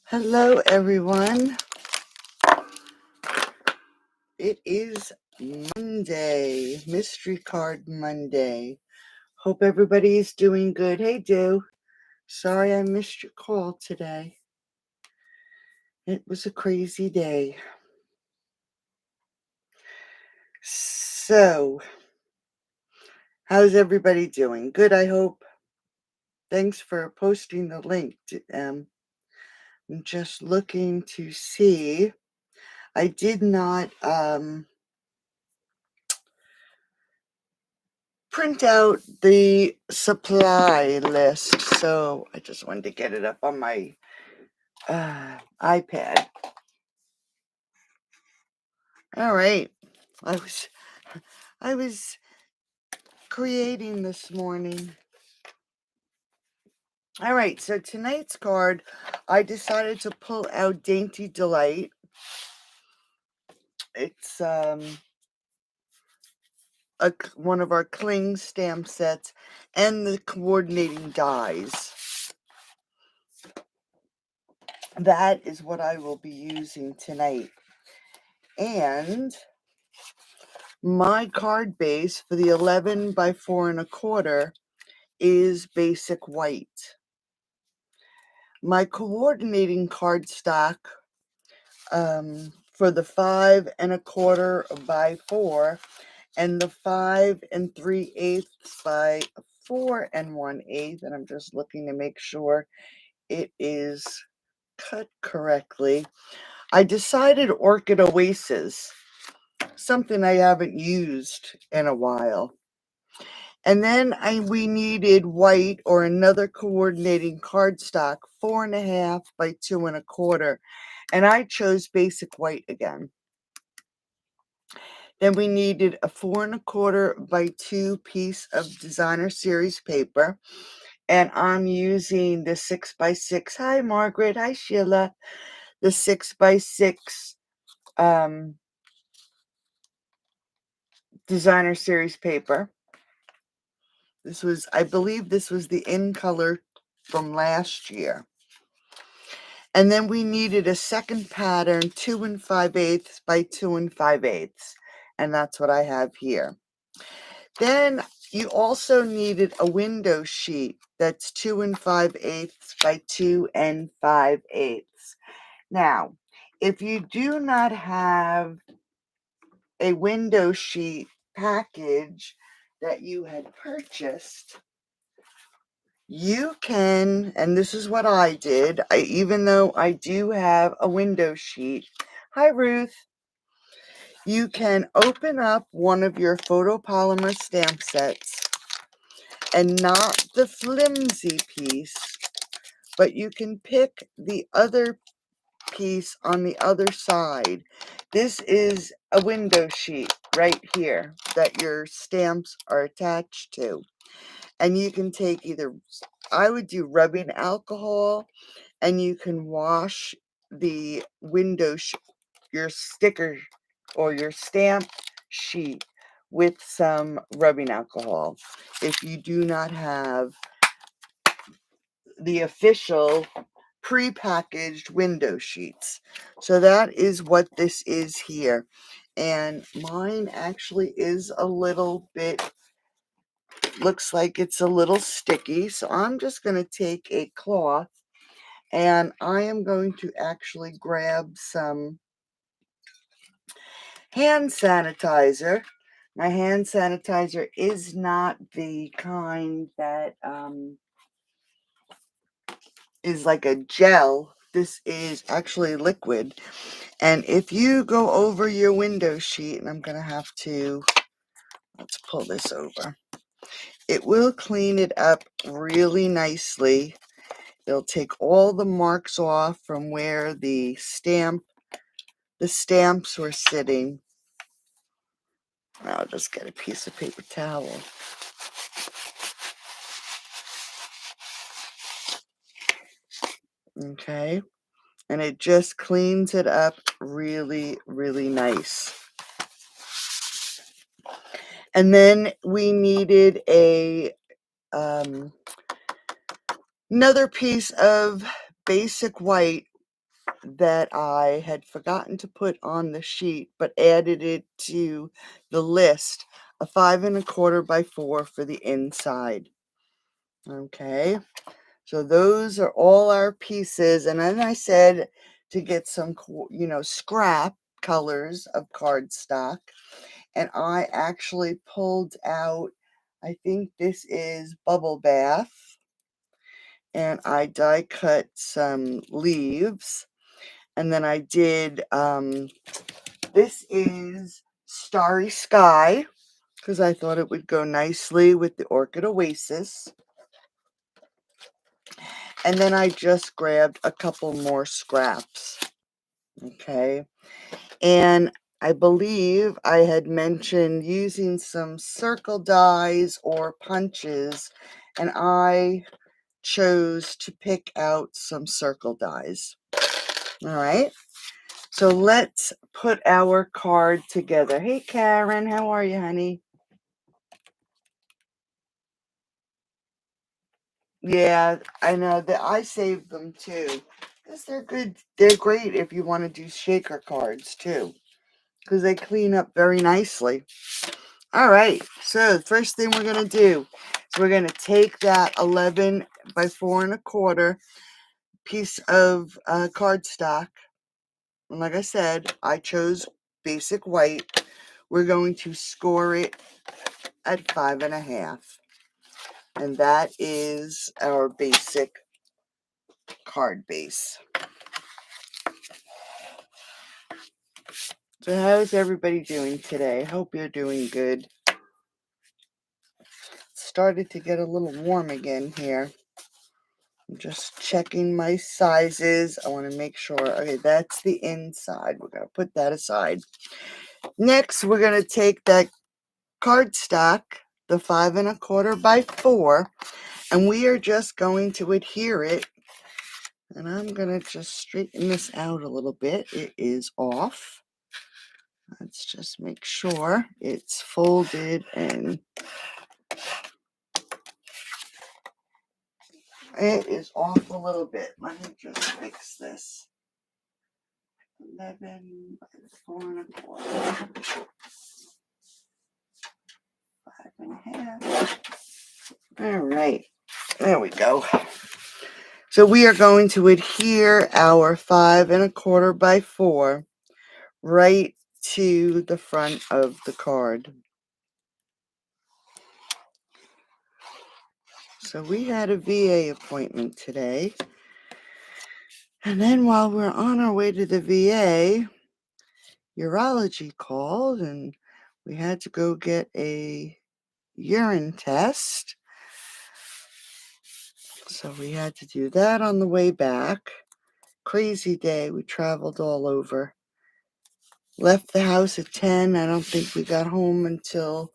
Hello, everyone. It is Monday, Mystery Card Monday. Hope everybody's doing good. Hey, Do. Sorry I missed your call today. It was a crazy day. So, how's everybody doing? Good, I hope. Thanks for posting the link. I'm just looking to see. I did not print out the supply list, so I just wanted to get it up on my iPad. All right, I was creating this morning. All right, so tonight's card, I decided to pull out Dainty Delight. It's one of our cling stamp sets and the coordinating dies. That is what I will be using tonight. And my card base for the 11 by 4 1/4 is basic white. My coordinating cardstock for the 5 1/4 by 4 and the 5 3/8 by 4 1/8, and I'm just looking to make sure it is cut correctly. I decided Orchid Oasis, something I haven't used in a while. And then we needed white or another coordinating cardstock, 4 1/2 by 2 1/4. And I chose basic white again. Then we needed a 4 1/4 by 2 piece of designer series paper. And I'm using the 6 by 6. Hi, Margaret. Hi, Sheila. The 6 by 6 designer series paper. I believe this was the in color from last year. And then we needed a second pattern, 2 5/8 by 2 5/8. And that's what I have here. Then you also needed a window sheet that's 2 5/8 by 2 5/8. Now, if you do not have a window sheet package that you had purchased, you can, and this is what I did, even though I do have a window sheet. Hi, Ruth. You can open up one of your photopolymer stamp sets, and not the flimsy piece, but you can pick the other piece on the other side. This is a window sheet right here that your stamps are attached to. And you can take I would do rubbing alcohol, and you can wash the your sticker or your stamp sheet with some rubbing alcohol if you do not have the official pre-packaged window sheets. So that is what this is here. And mine actually is a little bit, looks like it's a little sticky. So I'm just going to take a cloth and I am going to actually grab some hand sanitizer. My hand sanitizer is not the kind that is like a gel. This is actually liquid. And if you go over your window sheet, and I'm going to have to, let's pull this over. It will clean it up really nicely. It'll take all the marks off from where the stamps were sitting. I'll just get a piece of paper towel. Okay. And it just cleans it up really, really nice. And then we needed another piece of basic white that I had forgotten to put on the sheet, but added it to the list, a 5 1/4 by 4 for the inside. Okay, so those are all our pieces. And then I said to get some, scrap colors of cardstock. And I actually pulled out, I think this is Bubble Bath. And I die cut some leaves. And then I did, this is Starry Sky, because I thought it would go nicely with the Orchid Oasis. And then I just grabbed a couple more scraps. Okay. And I believe I had mentioned using some circle dies or punches, and I chose to pick out some circle dies. All right. So let's put our card together. Hey, Karen, how are you, honey? Yeah, I know that I saved them too, because they're good. They're great if you want to do shaker cards too, because they clean up very nicely. All right, so the first thing we're going to do is we're going to take that 11 by 4 1/4 piece of cardstock. And like I said, I chose basic white. We're going to score it at 5 1/2. And that is our basic card base. So how's everybody doing today? Hope you're doing good. It started to get a little warm again here. I'm just checking my sizes. I want to make sure. Okay, that's the inside. We're going to put that aside. Next, we're going to take that cardstock, the 5 1/4 by 4, and we are just going to adhere it. And I'm going to just straighten this out a little bit. It is off. Let's just make sure it's folded and it is off a little bit. Let me just fix this. 11 by 4 1/4. 5 1/2. All right, there we go. So we are going to adhere our 5 1/4 by 4 right to the front of the card. So we had a VA appointment today. And then while we're on our way to the VA, urology called and we had to go get a urine test. So we had to do that on the way back. Crazy day. We traveled all over. Left the house at 10. I don't think we got home until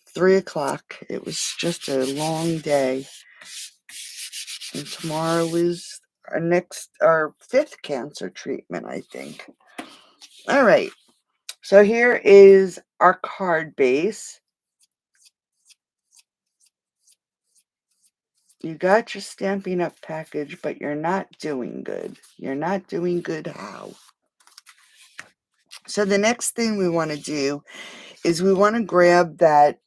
3 o'clock. It was just a long day. And tomorrow is our 5th cancer treatment, I think. All right. So here is our card base. You got your Stampin' Up! Package, but you're not doing good. You're not doing good how? So the next thing we want to do is we want to grab that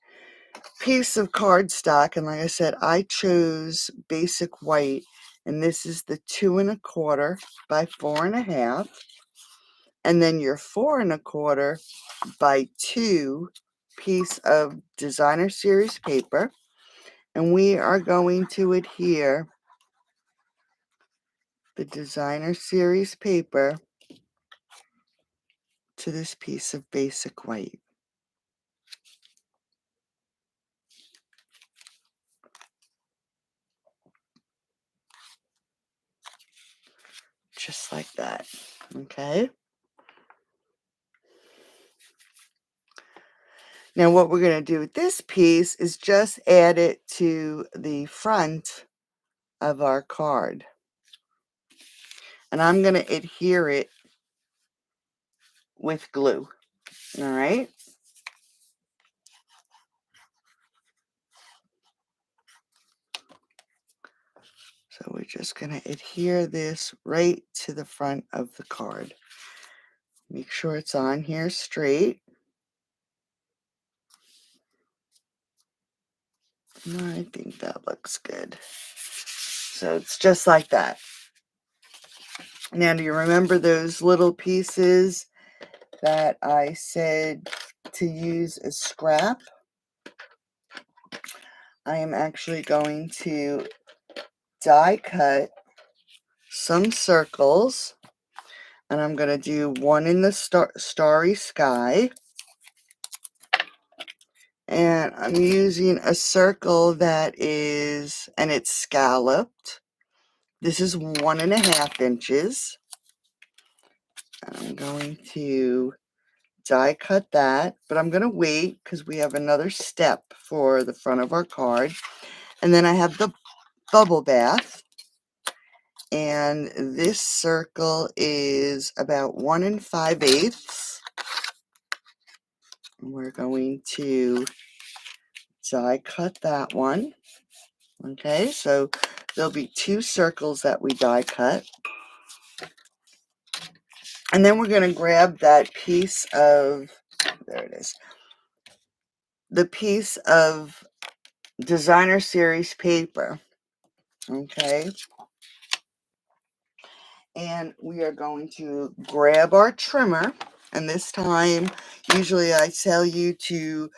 piece of cardstock. And like I said, I chose basic white. And this is the 2 1/4 by 4 1/2. And then your 4 1/4 by 2 piece of designer series paper. And we are going to adhere the designer series paper to this piece of basic white. Just like that. Okay. Now what we're going to do with this piece is just add it to the front of our card. And I'm going to adhere it with glue. All right. So we're just going to adhere this right to the front of the card. Make sure it's on here straight. I think that looks good. So it's just like that. Now, do you remember those little pieces that I said to use as scrap? I am actually going to die cut some circles, and I'm going to do one in the starry sky, and I'm using a circle that is, and it's scalloped. This is 1.5 inches. I'm going to die cut that, but I'm going to wait because we have another step for the front of our card. And then I have the bubble bath, and this circle is about 1 5/8. We're going to die cut that one. Okay, so there'll be 2 circles that we die cut. And then we're going to grab that piece of, there it is, the piece of designer series paper. Okay, and we are going to grab our trimmer, and this time usually I tell you to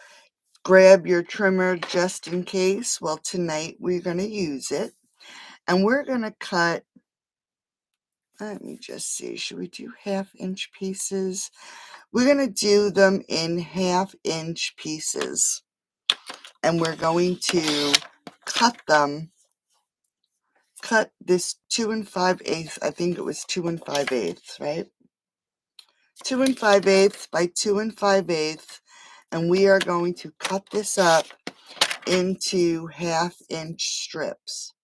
grab your trimmer just in case. Well, tonight we're going to use it, and we're going to cut, let me just see, should we do 1/2 inch pieces? We're going to do them in 1/2 inch pieces, and we're going to cut them, cut this 2 5/8, I think it was 2 5/8, right? 2 5/8 by 2 5/8, and we are going to cut this up into 1/2 inch strips.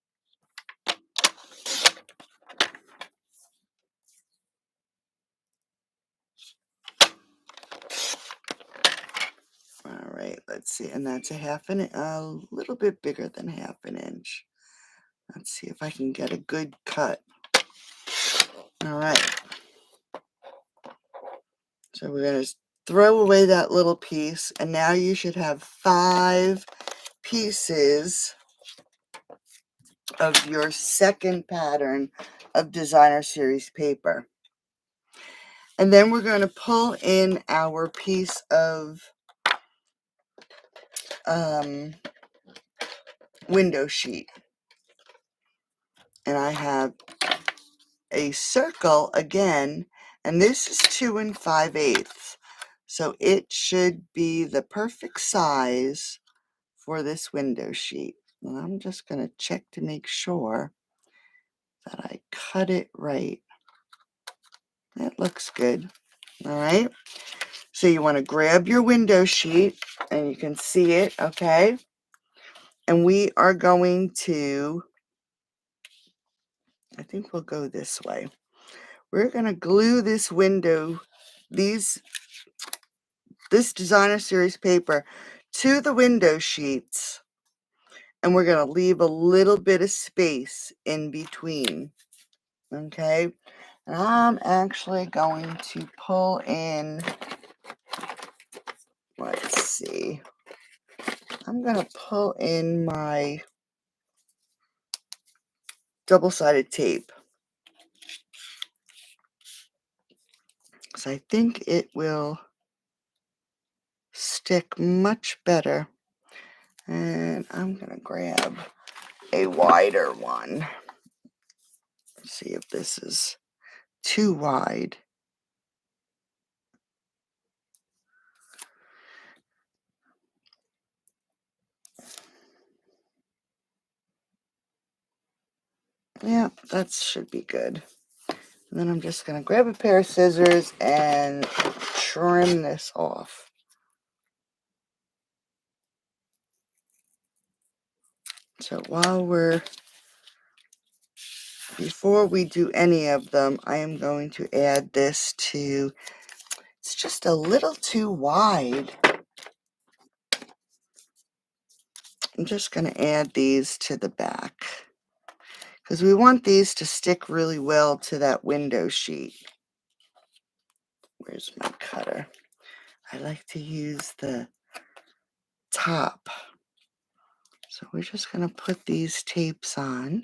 All right, let's see, and that's a little bit bigger than 1/2 inch. Let's see if I can get a good cut. All right, so we're going to throw away that little piece, and now you should have 5 pieces of your second pattern of designer series paper. And then we're going to pull in our piece of window sheet. And I have a circle again, and this is 2 5/8. So it should be the perfect size for this window sheet. And I'm just going to check to make sure that I cut it right. That looks good. All right. So you want to grab your window sheet, and you can see it, okay? And we are going to, I think we'll go this way. We're going to glue this this designer series paper to the window sheets, and we're going to leave a little bit of space in between, okay? And I'm actually going to pull in, let's see, I'm going to pull in my double-sided tape, because I think it will stick much better. And I'm going to grab a wider one. Let's see if this is too wide. Yeah, that should be good. And then I'm just going to grab a pair of scissors and trim this off. So before we do any of them, I am going to add this to, it's just a little too wide. I'm just going to add these to the back, because we want these to stick really well to that window sheet. Where's my cutter? I like to use the top. So we're just going to put these tapes on.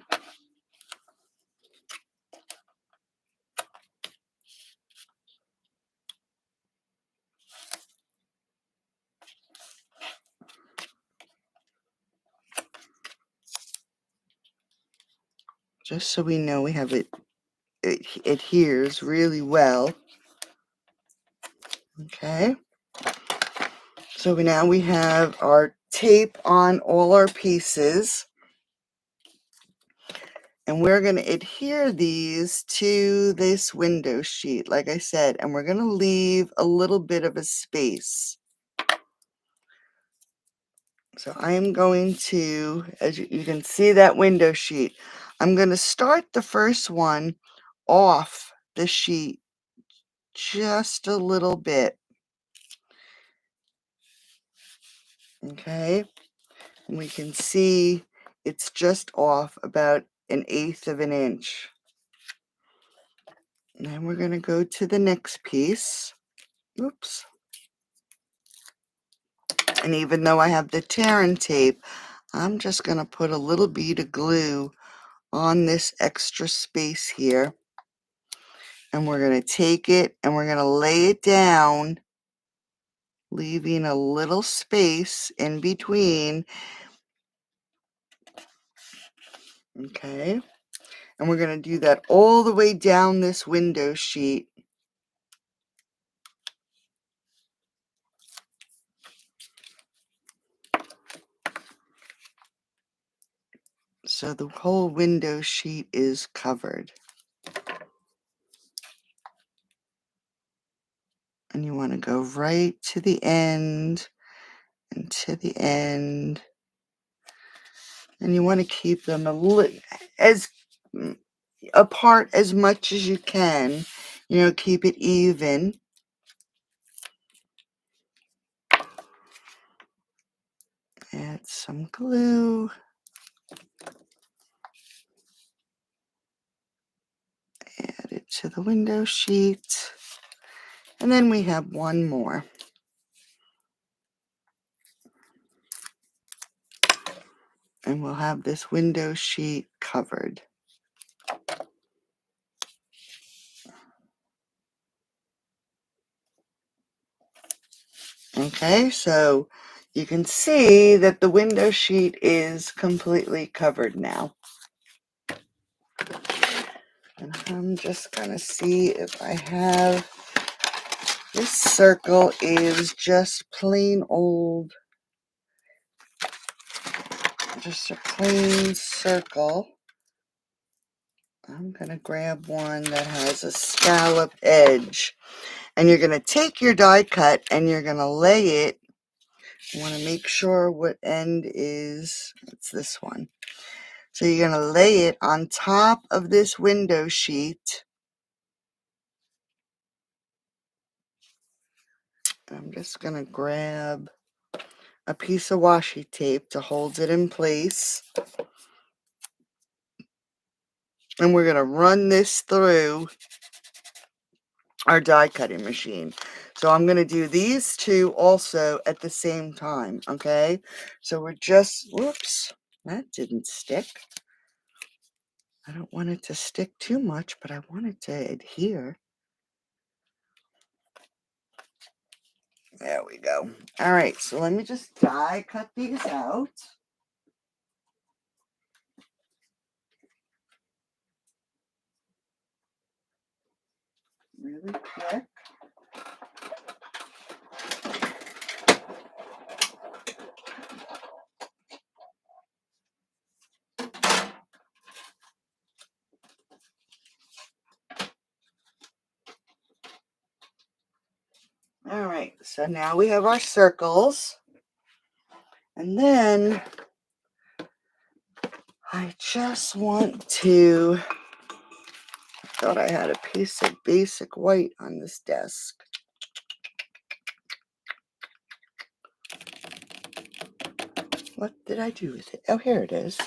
Just so we know we have it adheres really well. Okay. So now we have our tape on all our pieces. And we're going to adhere these to this window sheet, like I said, and we're going to leave a little bit of a space. So I am going to, as you can see that window sheet, I'm going to start the first one off the sheet just a little bit. Okay, and we can see it's just off about 1/8 of an inch. And then we're going to go to the next piece. Oops. And even though I have the tear and tape, I'm just going to put a little bead of glue on this extra space here. And we're going to take it and we're going to lay it down, leaving a little space in between. Okay. And we're going to do that all the way down this window sheet. So the whole window sheet is covered. And you want to go right to the end and to the end. And you want to keep them as apart as much as you can. You know, keep it even. Add some glue. Add it to the window sheet. And then we have one more. And we'll have this window sheet covered. Okay, so you can see that the window sheet is completely covered now. And I'm just going to see if I have, this circle is just plain old, just a plain circle. I'm going to grab one that has a scallop edge. And you're going to take your die cut and you're going to lay it. You want to make sure what end is, it's this one. So you're going to lay it on top of this window sheet. I'm just going to grab a piece of washi tape to hold it in place. And we're going to run this through our die cutting machine. So I'm going to do these two also at the same time, okay? So we're just, whoops, that didn't stick. I don't want it to stick too much, but I want it to adhere. There we go. All right, so let me just die cut these out. Really quick. All right, so now we have our circles. And then I just want to, I thought I had a piece of basic white on this desk. What did I do with it? Oh, here it is.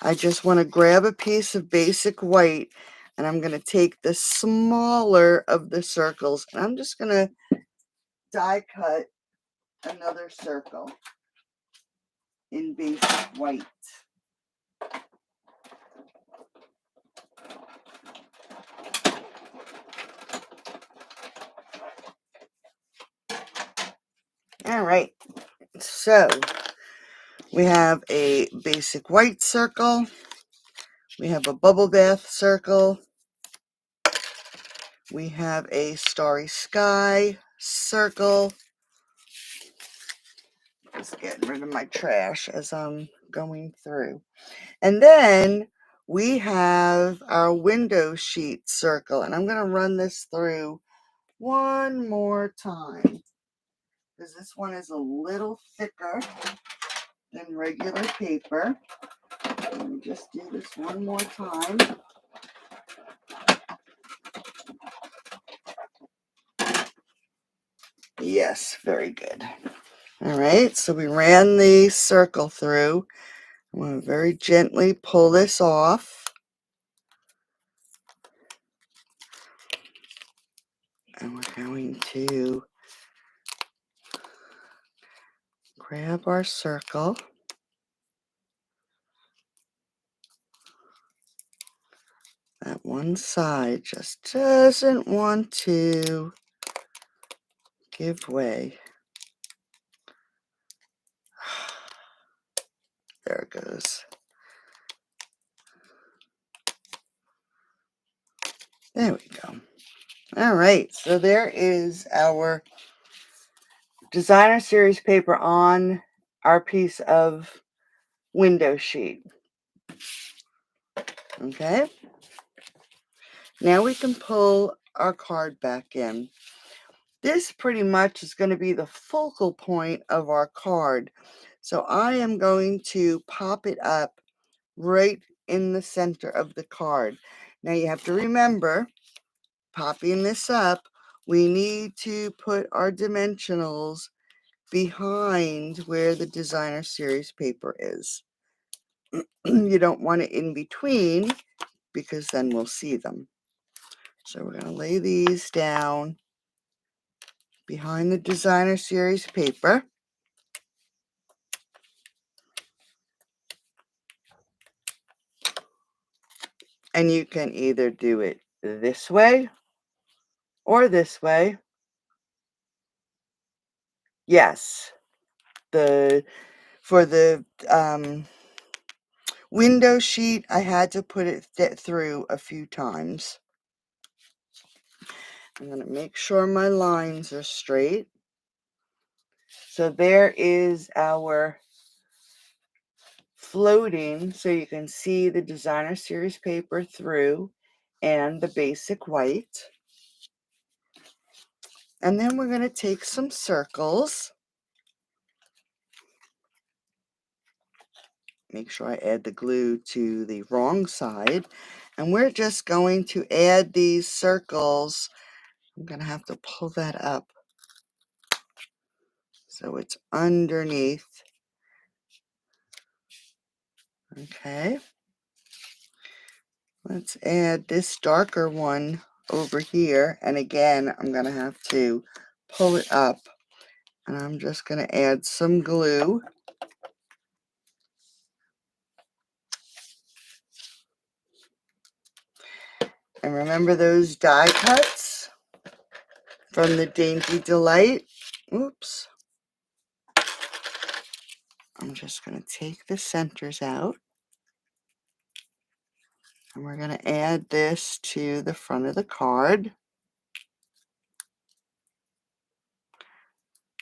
I just want to grab a piece of basic white, and I'm going to take the smaller of the circles, and I'm just going to die cut another circle in basic white. All right, so we have a basic white circle, we have a bubble bath circle, we have a starry sky circle. Just getting rid of my trash as I'm going through. And then we have our window sheet circle, and I'm going to run this through one more time because this one is a little thicker than regular paper. Let me just do this one more time. Yes, very good. All right, so we ran the circle through. I'm going to very gently pull this off. And we're going to grab our circle. That one side just doesn't want to give way. There it goes. There we go. All right, so there is our designer series paper on our piece of window sheet. Okay, now we can pull our card back in. This pretty much is going to be the focal point of our card. So I am going to pop it up right in the center of the card. Now you have to remember, popping this up, we need to put our dimensionals behind where the designer series paper is. You don't want it in between because then we'll see them. So we're going to lay these down behind the designer series paper. And you can either do it this way or this way. Yes, for the window sheet, I had to put it through a few times. I'm going to make sure my lines are straight. So there is our floating, so you can see the designer series paper through and the basic white. And then we're going to take some circles. Make sure I add the glue to the wrong side. And we're just going to add these circles. I'm going to have to pull that up so it's underneath. Okay. Let's add this darker one over here. And again, I'm going to have to pull it up. And I'm just going to add some glue. And remember those die cuts from the Dainty Delight? Oops. I'm just going to take the centers out. And we're going to add this to the front of the card.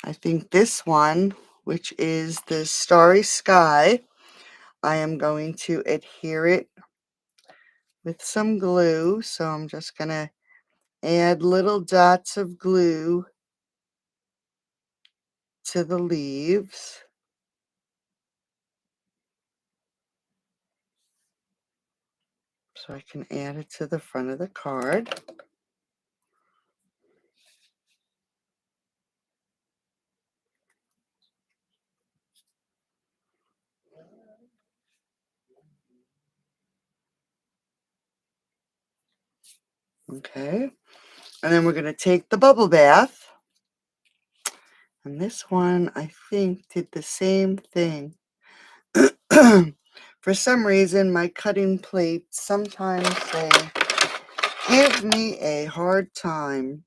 I think this one, which is the Starry Sky, I am going to adhere it with some glue. So I'm just going to add little dots of glue to the leaves. So I can add it to the front of the card. Okay. And then we're going to take the bubble bath. And this one, I think, did the same thing. For some reason, my cutting plates, sometimes they give me a hard time.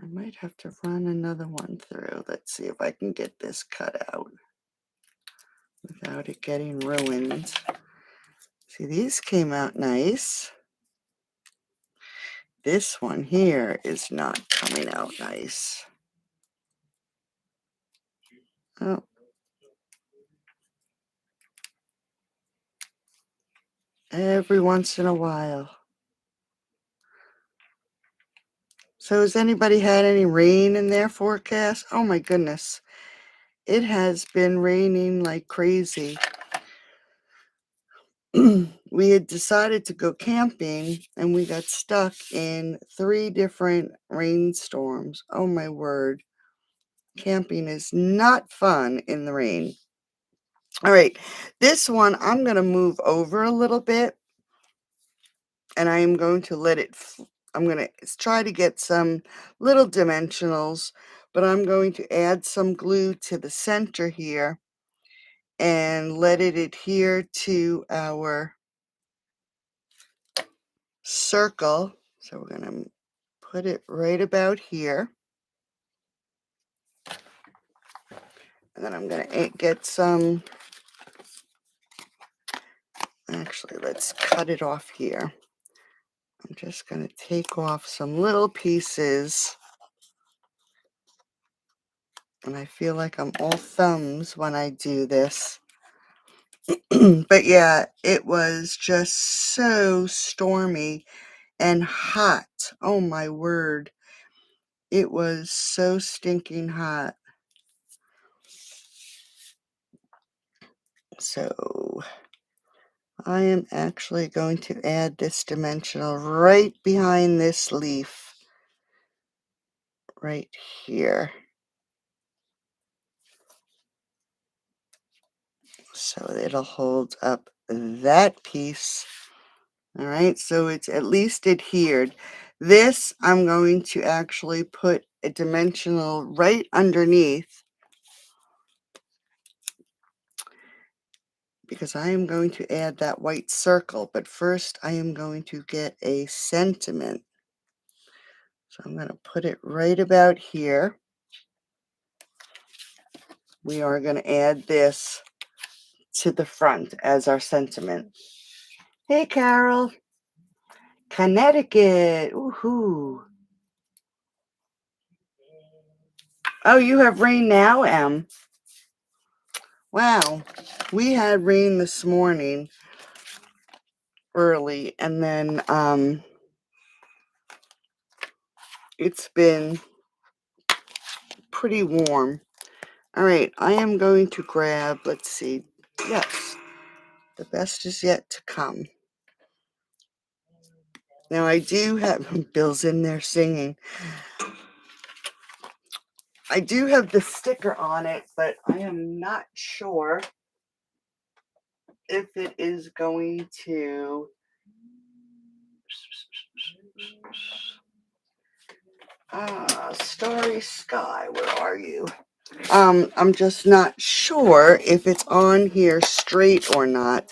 I might have to run another one through. Let's see if I can get this cut out without it getting ruined. See, these came out nice. This one here is not coming out nice. Oh. Every once in a while. So has anybody had any rain in their forecast? Oh my goodness. It has been raining like crazy. We had decided to go camping and we got stuck in 3 different rainstorms. Oh my word. Camping is not fun in the rain. All right, this one I'm going to move over a little bit and I am going to let it, I'm going to try to get some little dimensionals, but I'm going to add some glue to the center here and let it adhere to our circle. So we're going to put it right about here. And then I'm going to get some, actually, let's cut it off here. I'm just going to take off some little pieces. And I feel like I'm all thumbs when I do this. But yeah, it was just so stormy and hot. Oh my word. It was so stinking hot. So I am actually going to add this dimensional right behind this leaf. Right here. So it'll hold up that piece. All right, so it's at least adhered. This, I'm going to actually put a dimensional right underneath because I am going to add that white circle. But first, I am going to get a sentiment. So I'm going to put it right about here. We are going to add this to the front as our sentiment. Hey, Carol. Connecticut. Woohoo. Oh, you have rain now, Em. Wow. We had rain this morning early, and then it's been pretty warm. All right, I am going to grab, let's see. Yes, the best is yet to come. Now I do have Bill's in there singing. I do have the sticker on it, but I am not sure if it is going to. Starry Sky, where are you? I'm just not sure if it's on here straight or not.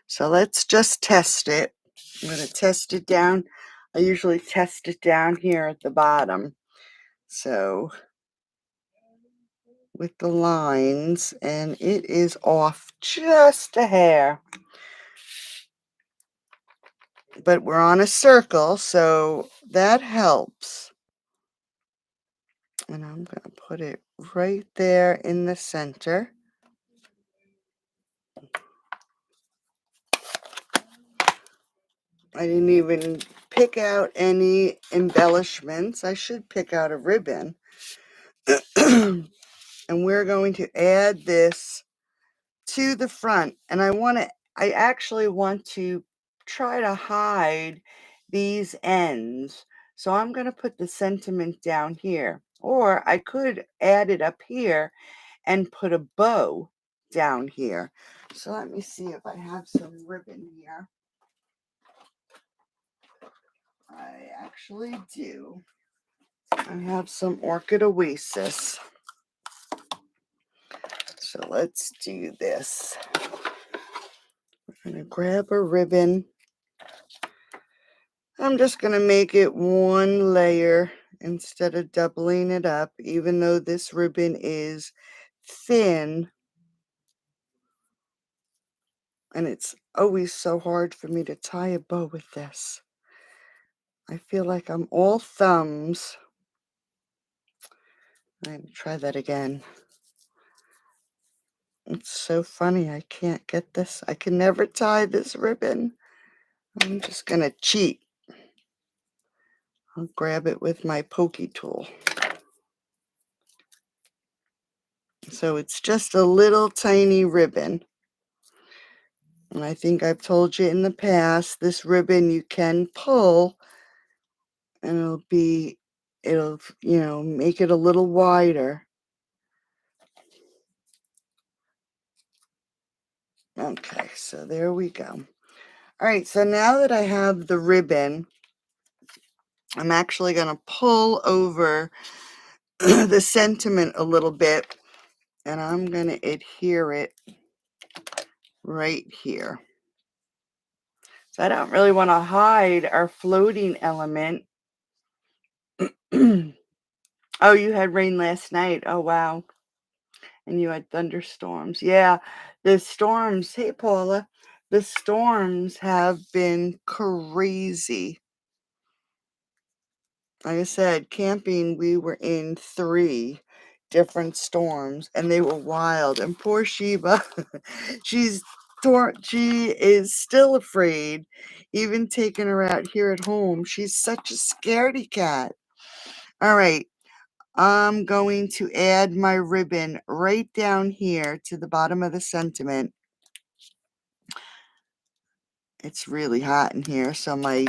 So let's just test it. I'm going to test it down. I usually test it down here at the bottom. So with the lines, and it is off just a hair. But we're on a circle, so that helps. And I'm going to put it right there in the center. I didn't even pick out any embellishments. I should pick out a ribbon. And we're going to add this to the front. And I actually want to try to hide these ends. So I'm going to put the sentiment down here. Or I could add it up here and put a bow down here. So let me see if I have some ribbon here. I actually do. I have some Orchid Oasis. So let's do this. I'm going to grab a ribbon. I'm just going to make it one layer instead of doubling it up, even though this ribbon is thin. And it's always so hard for me to tie a bow with this. I feel like I'm all thumbs. I'm going to try that again. It's so funny. I can't get this. I can never tie this ribbon. I'm just going to cheat. I'll grab it with my pokey tool. So it's just a little tiny ribbon. And I think I've told you in the past, this ribbon you can pull and it'll, you know, make it a little wider. Okay, so there we go. All right, so now that I have the ribbon, I'm actually going to pull over the sentiment a little bit, and I'm going to adhere it right here. So I don't really want to hide our floating element. Oh, you had rain last night. Oh, wow. And you had thunderstorms. Yeah, the storms. Hey, Paula. The storms have been crazy. Like I said, camping, we were in 3 different storms, and they were wild. And poor Sheba, she is still afraid, even taking her out here at home. She's such a scaredy cat. All right, I'm going to add my ribbon right down here to the bottom of the sentiment. It's really hot in here, so my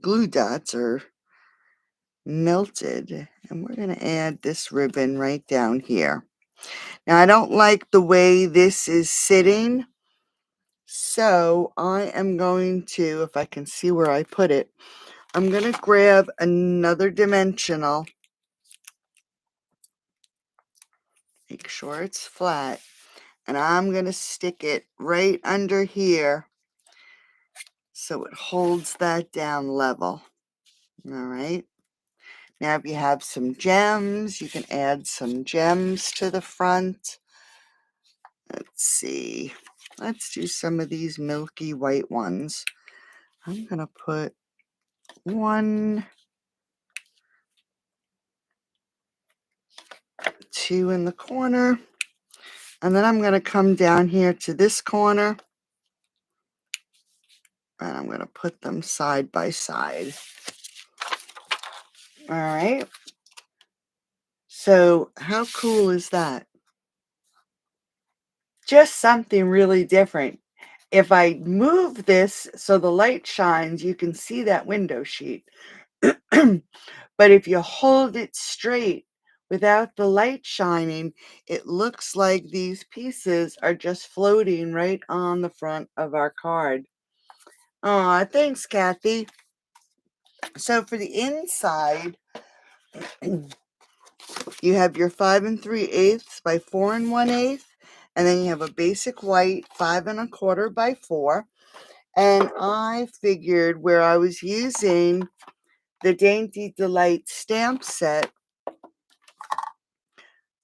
glue dots are melted, and we're going to add this ribbon right down here. Now I don't like the way this is sitting, so I am going to, if I can see where I put it, I'm going to grab another dimensional, make sure it's flat, and I'm going to stick it right under here so it holds that down level. All right. Now, if you have some gems, you can add some gems to the front. Let's see. Let's do some of these milky white ones. I'm going to put 1, 2 in the corner. And then I'm going to come down here to this corner. And I'm going to put them side by side. All right. So how cool is that? Just something really different. If I move this so the light shines, you can see that window sheet. But if you hold it straight without the light shining, it looks like these pieces are just floating right on the front of our card. Aw, thanks, Kathy. So for the inside, you have your 5 3/8 by 4 1/8, and then you have a basic white 5 1/4 by 4. And I figured where I was using the Dainty Delight stamp set,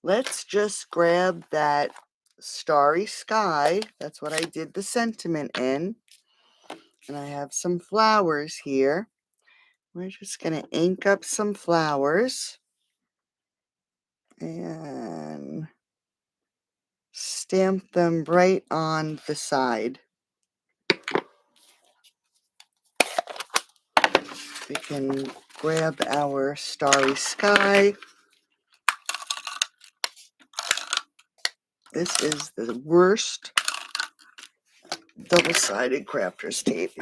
let's just grab that Starry Sky. That's what I did the sentiment in. And I have some flowers here. We're just going to ink up some flowers and stamp them right on the side. We can grab our Starry Sky. This is the worst double-sided crafter's tape.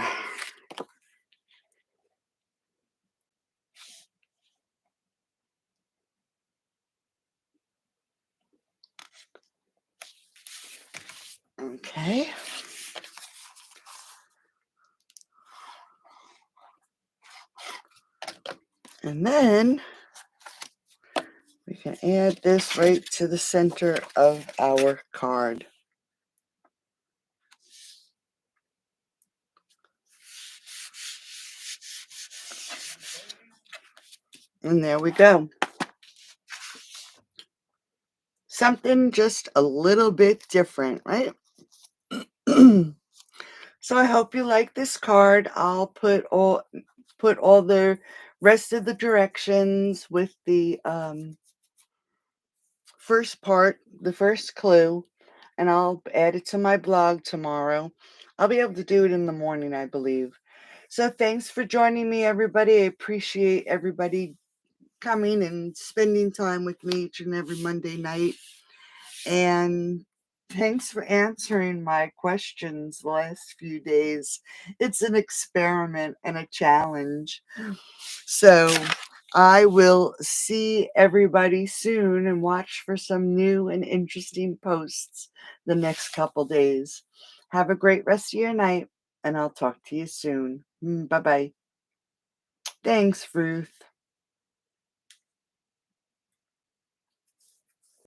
Okay. And then we can add this right to the center of our card. And there we go. Something just a little bit different, right? So I hope you like this card. I'll put all the rest of the directions with the first part, the first clue, and I'll add it to my blog tomorrow. I'll be able to do it in the morning, I believe. So thanks for joining me, everybody. I appreciate everybody coming and spending time with me each and every Monday night. And thanks for answering my questions the last few days. It's an experiment and a challenge. So I will see everybody soon and watch for some new and interesting posts the next couple days. Have a great rest of your night, and I'll talk to you soon. Bye bye. Thanks, Ruth.